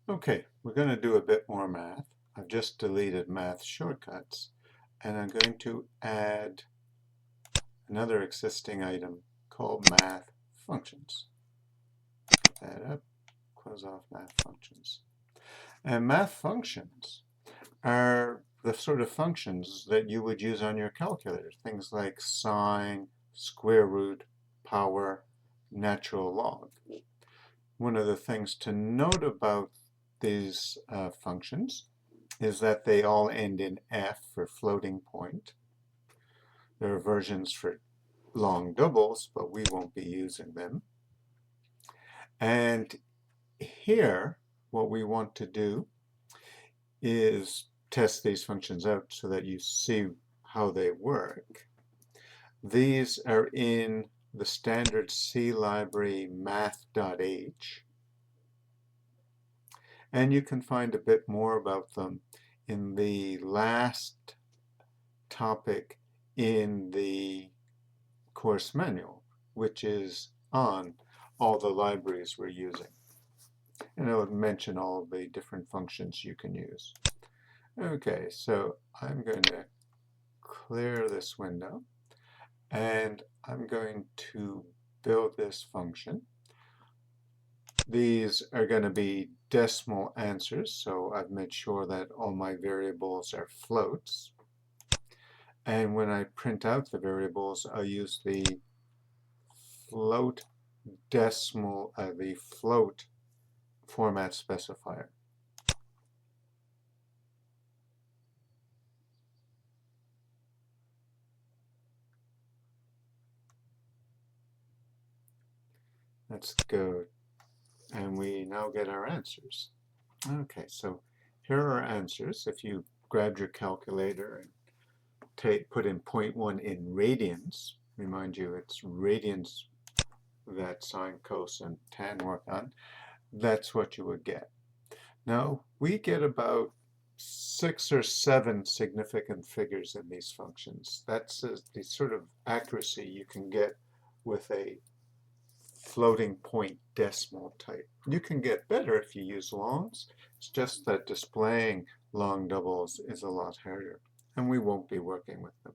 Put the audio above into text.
Okay, we're going to do a bit more math. I've just deleted math shortcuts, and I'm going to add another existing item called mathFunctions. Put that up, close off mathFunctions. And mathFunctions are the sort of functions that you would use on your calculator, things like sine, square root, power, natural log. One of the things to note about these functions is that they all end in F for floating point. There are versions for long doubles, but we won't be using them. And here, what we want to do is test these functions out so that you see how they work. These are in the standard C library math.h. And you can find a bit more about them in the last topic in the course manual, which is on all the libraries we're using. And it'll mention all the different functions you can use. Okay, so I'm going to clear this window, and I'm going to build this function. These are going to be decimal answers, so I've made sure that all my variables are floats. And when I print out the variables, I'll use the float format specifier. Let's go, and we now get our answers. Okay, so here are our answers. If you grab your calculator and put in 0.1 in radians, remind you it's radians that sine, cos, and tan work on, that's what you would get. Now, we get about 6 or 7 significant figures in these functions. That's the sort of accuracy you can get with a floating point decimal type. You can get better if you use longs. It's just that displaying long doubles is a lot harder, and we won't be working with them.